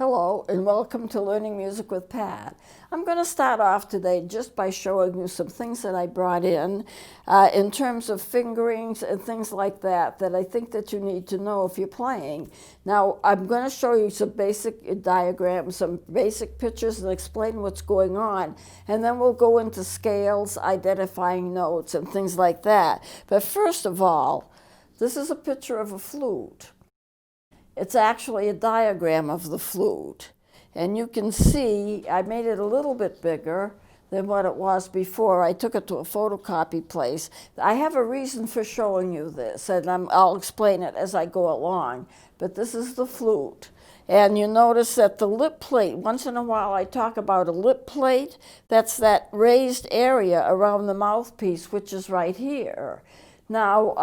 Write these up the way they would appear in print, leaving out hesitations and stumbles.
Hello and welcome to Learning Music with Pat. I'm going to start off today just by showing you some things that I brought in terms of fingerings and things like that I think that you need to know if you're playing. Now I'm going to show you some basic diagrams, some basic pictures and explain what's going on, and then we'll go into scales, identifying notes and things like that. But first of all, this is a picture of a flute. It's actually a diagram of the flute. And you can see, I made it a little bit bigger than what it was before. I took it to a photocopy place. I have a reason for showing you this, and I'll explain it as I go along. But this is the flute. And you notice that the lip plate, once in a while I talk about a lip plate, that's that raised area around the mouthpiece, which is right here. Now,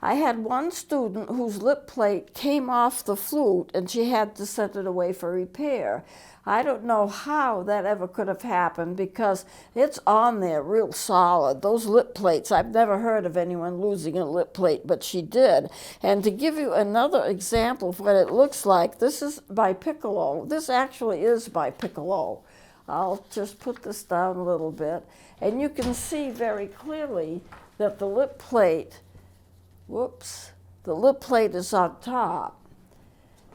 I had one student whose lip plate came off the flute and she had to send it away for repair. I don't know how that ever could have happened because it's on there real solid. Those lip plates, I've never heard of anyone losing a lip plate, but she did. And to give you another example of what it looks like, this is by Piccolo. This actually is by Piccolo. I'll just put this down a little bit. And you can see very clearly that the lip plate, the lip plate is on top.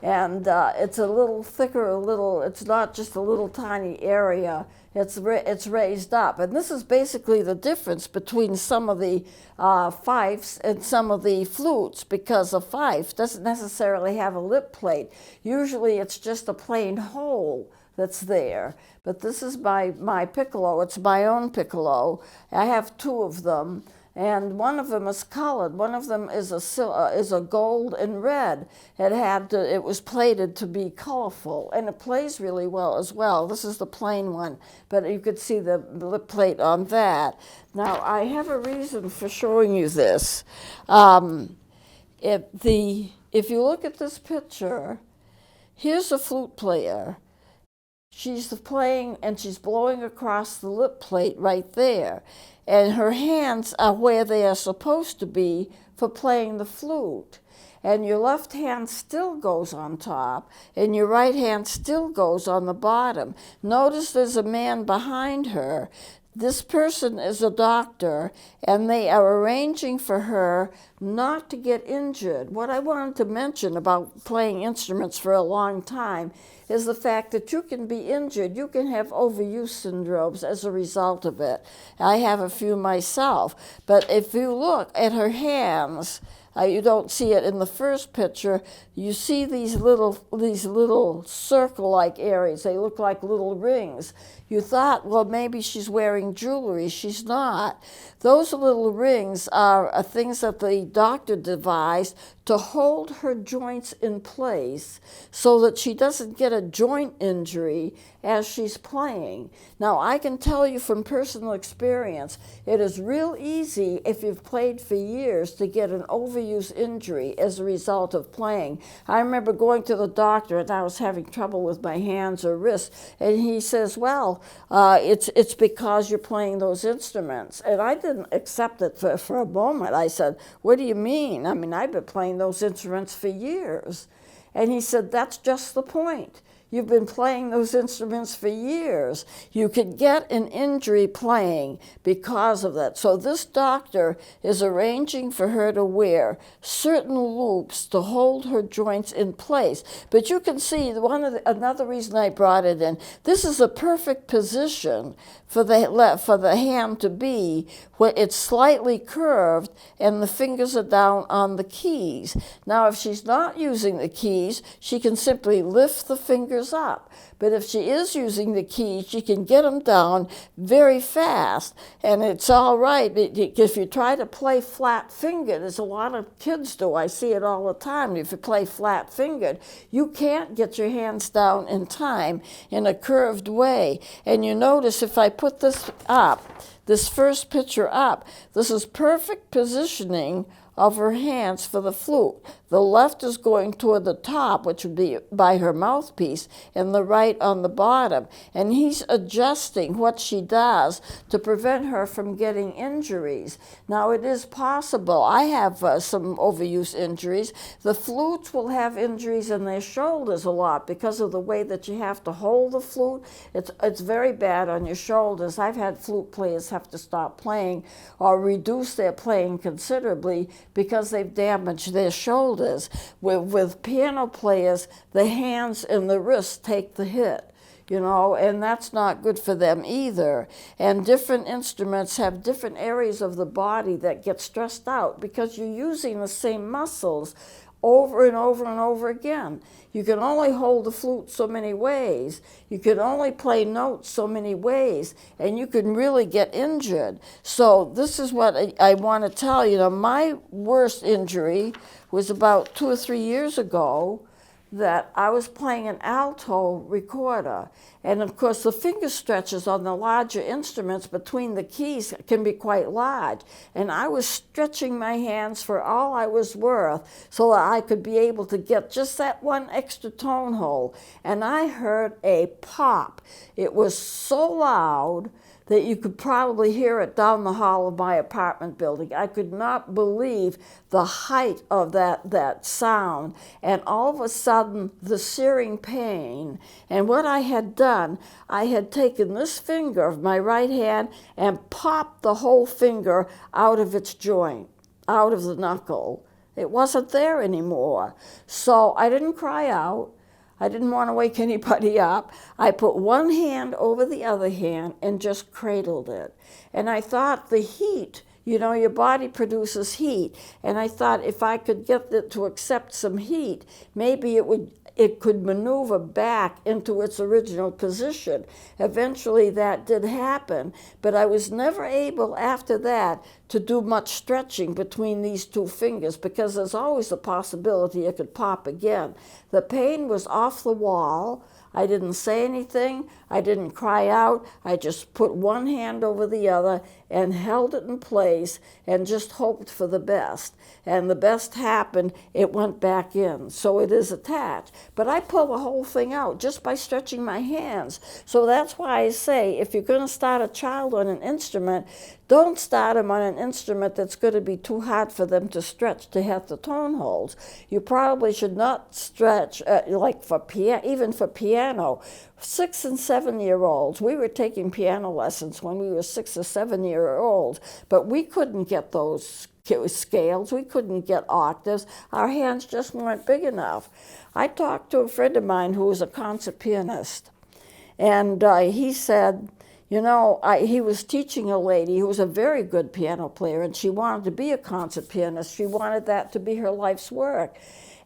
And it's a little thicker, it's not just a little tiny area, it's raised up. And this is basically the difference between some of the fifes and some of the flutes, because a fife doesn't necessarily have a lip plate. Usually it's just a plain hole that's there. But this is my piccolo, it's my own piccolo. I have two of them. And one of them is colored. One of them is a gold and red. It was plated to be colorful, and it plays really well as well. This is the plain one, but you could see the lip plate on that. Now I have a reason for showing you this. If you look at this picture, here's a flute player. She's playing and she's blowing across the lip plate right there. And her hands are where they are supposed to be for playing the flute. And your left hand still goes on top, and your right hand still goes on the bottom. Notice there's a man behind her. This person is a doctor, and they are arranging for her not to get injured. What I wanted to mention about playing instruments for a long time is the fact that you can be injured. You can have overuse syndromes as a result of it. I have a few myself. But if you look at her hands, you don't see it in the first picture. You see these little circle-like areas. They look like little rings. You thought, well, maybe she's wearing jewelry. She's not. Those little rings are things that the doctor devised to hold her joints in place so that she doesn't get a joint injury as she's playing. Now, I can tell you from personal experience, it is real easy if you've played for years to get an overuse injury as a result of playing. I remember going to the doctor and I was having trouble with my hands or wrists, and he says, well, it's because you're playing those instruments. And I didn't accept it for a moment. I said, what do you mean? I mean, I've been playing those instruments for years. And he said, that's just the point. You've been playing those instruments for years. You could get an injury playing because of that. So this doctor is arranging for her to wear certain loops to hold her joints in place. But you can see another reason I brought it in. This is a perfect position for the hand to be where it's slightly curved and the fingers are down on the keys. Now, if she's not using the keys, she can simply lift the fingers up. But if she is using the keys, she can get them down very fast. And it's all right. If you try to play flat-fingered, as a lot of kids do, I see it all the time. If you play flat-fingered, you can't get your hands down in time in a curved way. And you notice if I put this up, this first picture up, this is perfect positioning of her hands for the flute. The left is going toward the top, which would be by her mouthpiece, and the right on the bottom. And he's adjusting what she does to prevent her from getting injuries. Now, it is possible. I have some overuse injuries. The flutes will have injuries in their shoulders a lot because of the way that you have to hold the flute. It's very bad on your shoulders. I've had flute players have to stop playing or reduce their playing considerably because they've damaged their shoulders. With piano players, the hands and the wrists take the hit, and that's not good for them either. And different instruments have different areas of the body that get stressed out because you're using the same muscles over and over and over again. You can only hold the flute so many ways. You can only play notes so many ways, and you can really get injured. So this is what I want to tell you. My worst injury was about 2 or 3 years ago, that I was playing an alto recorder. And of course, the finger stretches on the larger instruments between the keys can be quite large. And I was stretching my hands for all I was worth so that I could be able to get just that one extra tone hole. And I heard a pop. It was so loud that you could probably hear it down the hall of my apartment building. I could not believe the height of that sound. And all of a sudden, the searing pain. And what I had done, I had taken this finger of my right hand and popped the whole finger out of its joint, out of the knuckle. It wasn't there anymore. So I didn't cry out. I didn't want to wake anybody up. I put one hand over the other hand and just cradled it. And I thought the heat, your body produces heat. And I thought if I could get it to accept some heat, maybe it could maneuver back into its original position. Eventually that did happen, but I was never able after that to do much stretching between these two fingers because there's always the possibility it could pop again. The pain was off the wall. I didn't say anything. I didn't cry out. I just put one hand over the other and held it in place and just hoped for the best. And the best happened. It went back in. So it is attached. But I pull the whole thing out just by stretching my hands. So that's why I say if you're going to start a child on an instrument, don't start them on an instrument that's going to be too hard for them to stretch to have the tone holds. You probably should not stretch even for piano. 6 and 7 year olds, we were taking piano lessons when we were 6 or 7 year olds, but we couldn't get those scales, we couldn't get octaves. Our hands just weren't big enough. I talked to a friend of mine who was a concert pianist, and he said, he was teaching a lady who was a very good piano player, and she wanted to be a concert pianist. She wanted that to be her life's work.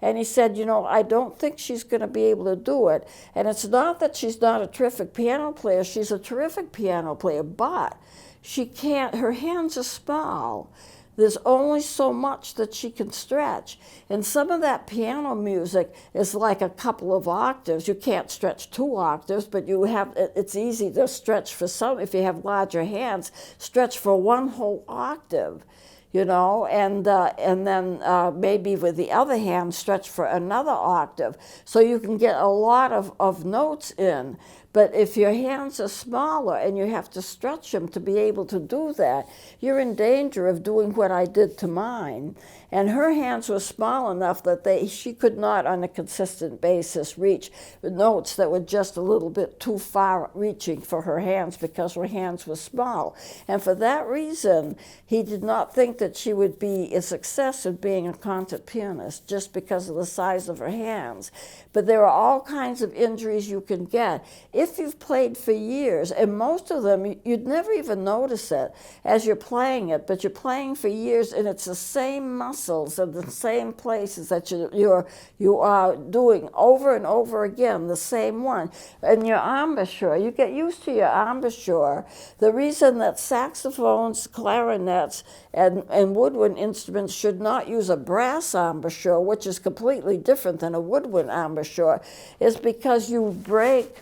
And he said, I don't think she's going to be able to do it. And it's not that she's not a terrific piano player. She's a terrific piano player, but she can't, her hands are small. There's only so much that she can stretch. And some of that piano music is like a couple of octaves. You can't stretch 2 octaves, but it's easy to stretch for some. If you have larger hands, stretch for one whole octave. And then maybe with the other hand, stretch for another octave. So you can get a lot of notes in. But if your hands are smaller and you have to stretch them to be able to do that, you're in danger of doing what I did to mine. And her hands were small enough that she could not on a consistent basis reach notes that were just a little bit too far reaching for her hands because her hands were small. And for that reason, he did not think that she would be a success in being a concert pianist just because of the size of her hands. But there are all kinds of injuries you can get if you've played for years, and most of them you'd never even notice it as you're playing it, but you're playing for years and it's the same muscles and the same places that you are doing over and over again, the same one. And your embouchure, you get used to your embouchure. The reason that saxophones, clarinets, and woodwind instruments should not use a brass embouchure, which is completely different than a woodwind embouchure, is because you break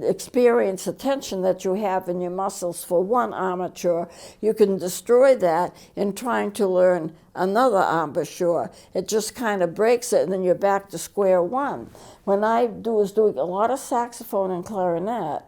experience, the tension that you have in your muscles for one embouchure, you can destroy that in trying to learn another embouchure. It just kind of breaks it, and then you're back to square one. When I was doing a lot of saxophone and clarinet,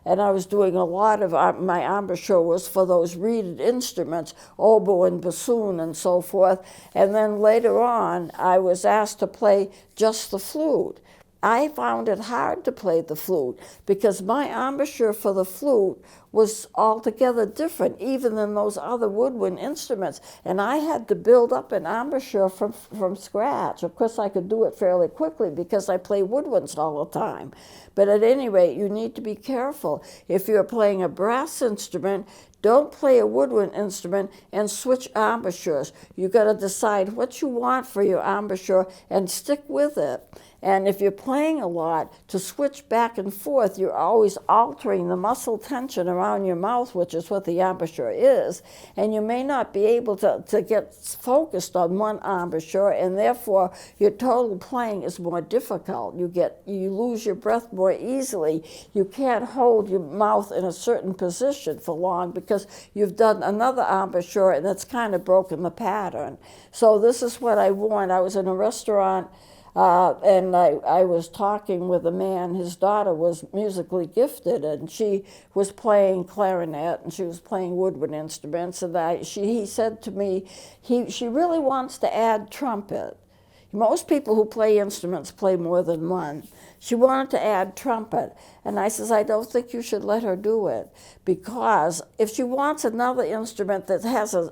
and I was doing a lot of my embouchure was for those reeded instruments, oboe and bassoon and so forth. And then later on, I was asked to play just the flute. I found it hard to play the flute because my embouchure for the flute was altogether different, even than those other woodwind instruments. And I had to build up an embouchure from scratch. Of course, I could do it fairly quickly because I play woodwinds all the time. But at any rate, you need to be careful. If you're playing a brass instrument, don't play a woodwind instrument and switch embouchures. You've got to decide what you want for your embouchure and stick with it. And if you're playing a lot, to switch back and forth, you're always altering the muscle tension around your mouth, which is what the embouchure is. And you may not be able to get focused on one embouchure, and therefore your total playing is more difficult. You lose your breath more easily. You can't hold your mouth in a certain position for long because you've done another embouchure and it's kind of broken the pattern. So this is what I warned. I was in a restaurant and I was talking with a man. His daughter was musically gifted, and she was playing clarinet, and she was playing woodwind instruments. And he said to me, she really wants to add trumpet. Most people who play instruments play more than one. She wanted to add trumpet. And I says, I don't think you should let her do it, because if she wants another instrument that has an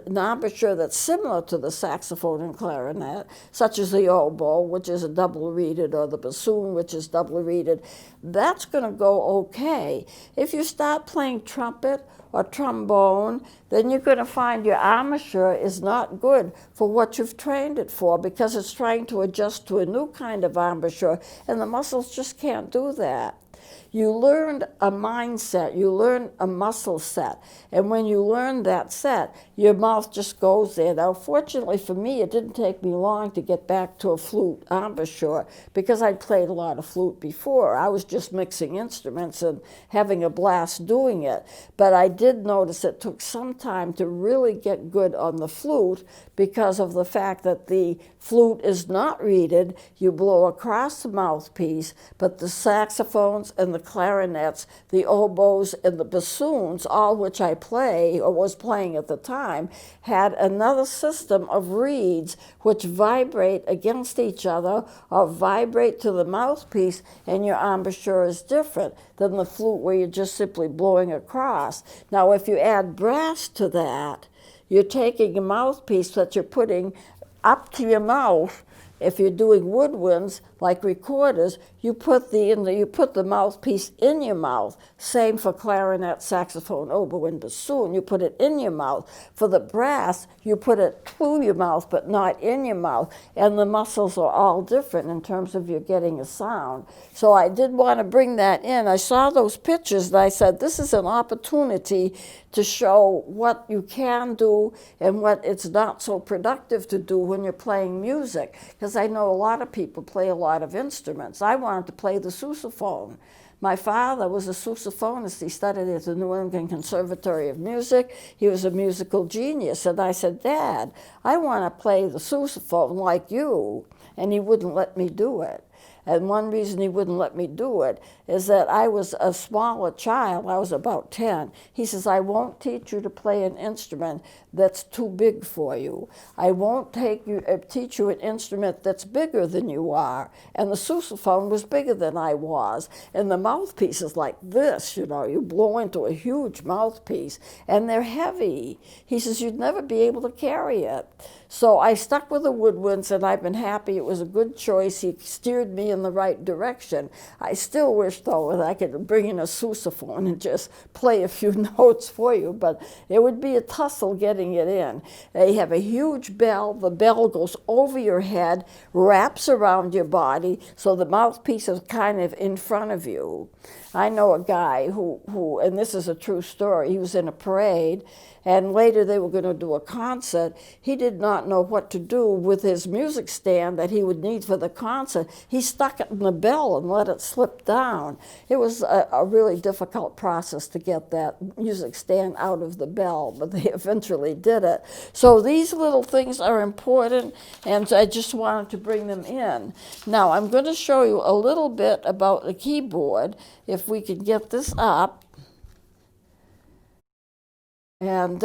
embouchure that's similar to the saxophone and clarinet, such as the oboe, which is a double reeded, or the bassoon, which is double reeded, that's going to go okay. If you start playing trumpet or trombone, then you're going to find your embouchure is not good for what you've trained it for, because it's trying to adjust to a new kind of embouchure, and the muscles just can't do that. You learned a mindset, you learn a muscle set, and when you learn that set, your mouth just goes there. Now, fortunately for me, it didn't take me long to get back to a flute embouchure, because I'd played a lot of flute before. I was just mixing instruments and having a blast doing it. But I did notice it took some time to really get good on the flute, because of the fact that the flute is not reeded. You blow across the mouthpiece, but the saxophones and the clarinets, the oboes and the bassoons, all which I play or was playing at the time, had another system of reeds which vibrate against each other or vibrate to the mouthpiece, and your embouchure is different than the flute where you're just simply blowing across. Now, if you add brass to that, you're taking a mouthpiece that you're putting up to your mouth. If you're doing woodwinds, like recorders, you put the mouthpiece in your mouth. Same for clarinet, saxophone, oboe, and bassoon. You put it in your mouth. For the brass, you put it through your mouth, but not in your mouth. And the muscles are all different in terms of you getting a sound. So I did want to bring that in. I saw those pictures, and I said, this is an opportunity to show what you can do and what it's not so productive to do when you're playing music. Because I know a lot of people play a lot of instruments. I wanted to play the sousaphone. My father was a sousaphonist. He studied at the New England Conservatory of Music. He was a musical genius. And I said, Dad, I want to play the sousaphone like you. And he wouldn't let me do it. And one reason he wouldn't let me do it is that I was a smaller child. I was about 10. He says, I won't teach you to play an instrument that's too big for you. I won't teach you an instrument that's bigger than you are. And the sousaphone was bigger than I was. And the mouthpiece is like this, you blow into a huge mouthpiece. And they're heavy. He says, you'd never be able to carry it. So I stuck with the woodwinds, and I've been happy. It was a good choice. He steered me in the right direction. I still wish, though, that I could bring in a sousaphone and just play a few notes for you, but it would be a tussle getting it in. They have a huge bell. The bell goes over your head, wraps around your body, so the mouthpiece is kind of in front of you. I know a guy who, and this is a true story, he was in a parade, and later they were going to do a concert. He did not know what to do with his music stand that he would need for the concert. He stuck it in the bell and let it slip down. It was a really difficult process to get that music stand out of the bell, but they eventually did it. So these little things are important, and I just wanted to bring them in. Now I'm going to show you a little bit about the keyboard, if we could get this up. And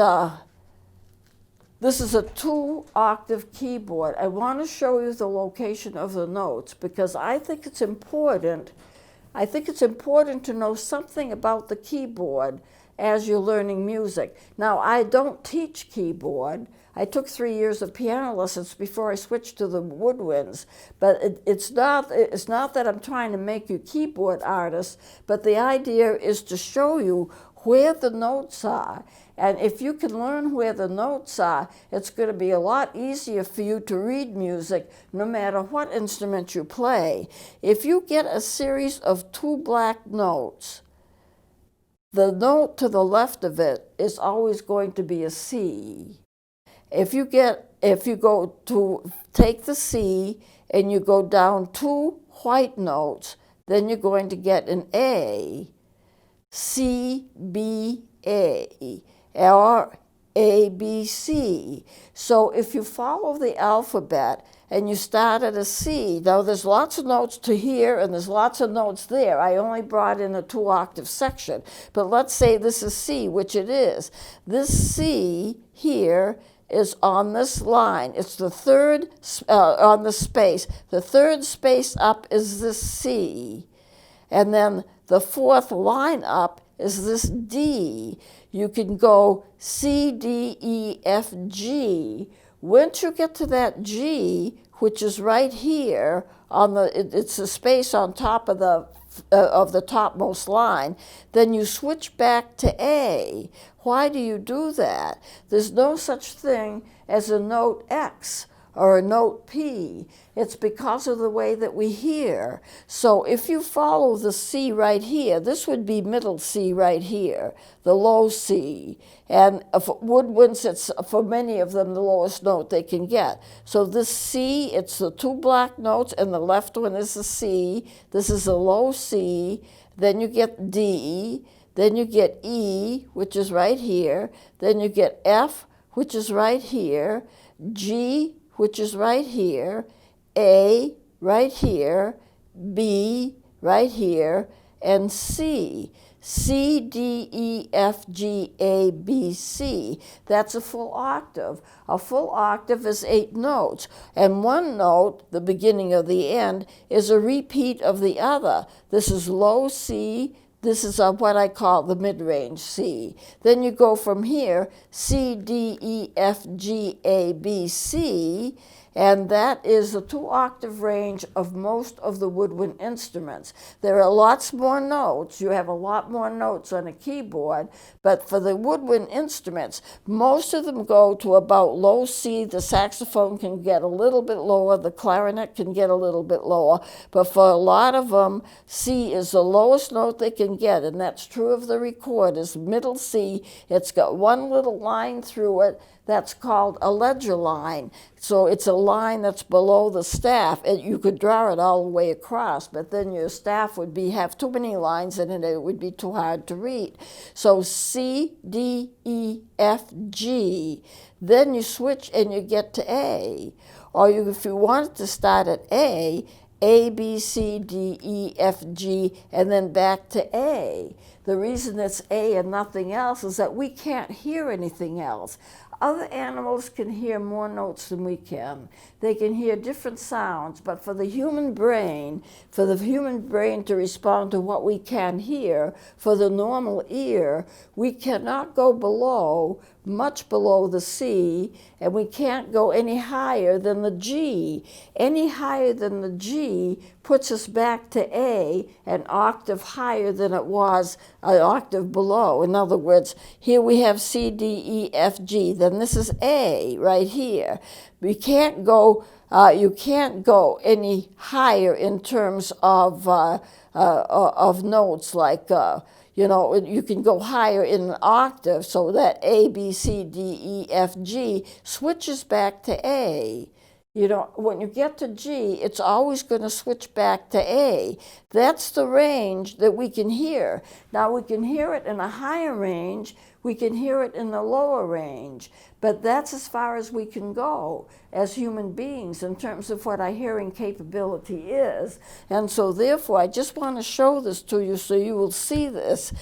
this is a 2-octave keyboard. I want to show you the location of the notes because I think it's important. I think it's important to know something about the keyboard as you're learning music. Now, I don't teach keyboard. I took 3 years of piano lessons before I switched to the woodwinds, but it's not that I'm trying to make you keyboard artists, but the idea is to show you where the notes are. And if you can learn where the notes are, it's going to be a lot easier for you to read music no matter what instrument you play. If you get a series of 2 black notes, the note to the left of it is always going to be a C. If you go to take the C and you go down 2 white notes, then you're going to get an A. C, B, A, or A, B, C. So if you follow the alphabet and you start at a C, now there's lots of notes to here and there's lots of notes there. I only brought in a 2-octave section, but let's say this is C, which it is. This C here is on this line. It's the third on the space. The third space up is this C. And then the 4th line up is this D. You can go C, D, E, F, G. Once you get to that G, which is right here, it's the space on top of the topmost line, then you switch back to A. Why do you do that? There's no such thing as a note X or a note P. It's because of the way that we hear. So if you follow the C right here, this would be middle C right here, the low C. And for woodwinds, it's for many of them the lowest note they can get. So this C, it's the 2 black notes, and the left one is the C. This is a low C. Then you get D. Then you get E, which is right here. Then you get F, which is right here. G, which is right here, A right here, B right here, and C. C, D, E, F, G, A, B, C. That's a full octave. A full octave is 8 notes, and one note, the beginning or the end, is a repeat of the other. This is low C. This is what I call the mid-range C. Then you go from here, C, D, E, F, G, A, B, C, and that is the 2-octave range of most of the woodwind instruments. There are lots more notes. You have a lot more notes on a keyboard, but for the woodwind instruments, most of them go to about low C. The saxophone can get a little bit lower, the clarinet can get a little bit lower, but for a lot of them, C is the lowest note they can get, and that's true of the recorders. Middle C, it's got one little line through it that's called a ledger line. So it's a line that's below the staff, and you could draw it all the way across, but then your staff would have too many lines in it, it would be too hard to read. So C, D, E, F, G. Then you switch and you get to A. Or if you wanted to start at A, B, C, D, E, F, G, and then back to A. The reason it's A and nothing else is that we can't hear anything else. Other animals can hear more notes than we can. They can hear different sounds, but for the human brain to respond to what we can hear, for the normal ear, we cannot go much below the C, and we can't go any higher than the G. Any higher than the G puts us back to A, an octave higher than it was an octave below. In other words, here we have C, D, E, F, G. Then this is A right here. We can't go you can't go any higher in terms of notes, like you can go higher in an octave, so that A, B, C, D, E, F, G switches back to A. When you get to G, it's always going to switch back to A. That's the range that we can hear. Now, we can hear it in a higher range, we can hear it in the lower range, but that's as far as we can go as human beings in terms of what our hearing capability is. And so therefore, I just want to show this to you so you will see this.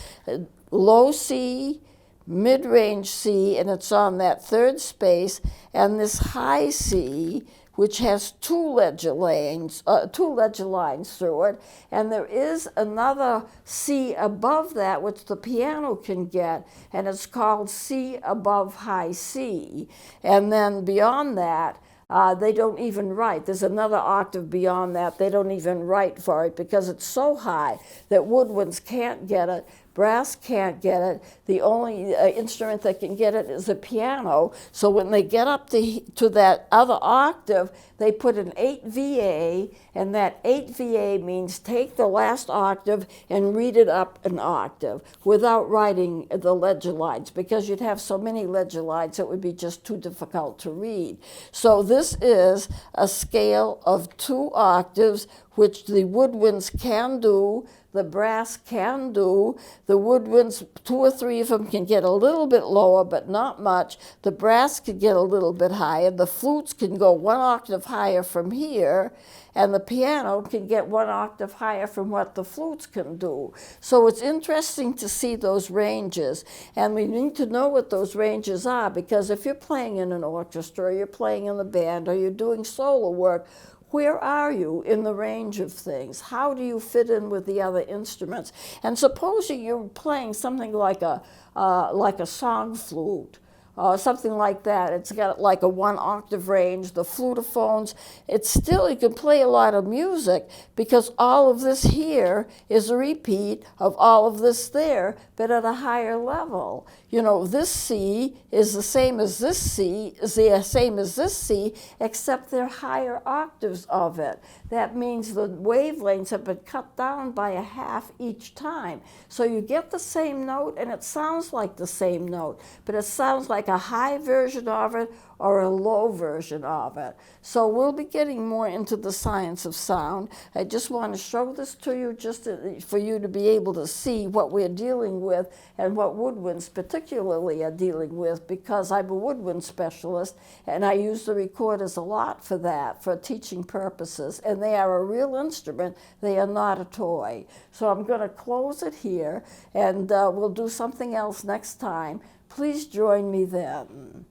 Low C, mid-range C, and it's on that third space, and this high C, which has two ledger lines through it, and there is another C above that which the piano can get, and it's called C above high C. And then beyond that, they don't even write. There's another octave beyond that. They don't even write for it because it's so high that woodwinds can't get it. Brass can't get it. The only instrument that can get it is a piano. So when they get up to that other octave, they put an 8 VA, and that 8 VA means take the last octave and read it up an octave without writing the ledger lines, because you'd have so many ledger lines it would be just too difficult to read. So this is a scale of 2 octaves, which the woodwinds can do, the brass can do. The woodwinds, 2 or 3 of them can get a little bit lower, but not much. The brass can get a little bit higher. The flutes can go 1 octave higher from here, and the piano can get 1 octave higher from what the flutes can do. So it's interesting to see those ranges, and we need to know what those ranges are, because if you're playing in an orchestra, or you're playing in the band, or you're doing solo work, where are you in the range of things? How do you fit in with the other instruments? And supposing you're playing something like a song flute, something like that. It's got like a 1 octave range, the flutophones. It's still, you can play a lot of music because all of this here is a repeat of all of this there, but at a higher level. This C is the same as this C, except they're higher octaves of it. That means the wavelengths have been cut down by a half each time. So you get the same note, and it sounds like the same note, but it sounds like a high version of it or a low version of it. So we'll be getting more into the science of sound. I just want to show this to you just for you to be able to see what we're dealing with and what woodwinds particularly are dealing with, because I'm a woodwind specialist and I use the recorders a lot for that, for teaching purposes, and they are a real instrument. They are not a toy. So I'm going to close it here, and we'll do something else next time. Please join me then.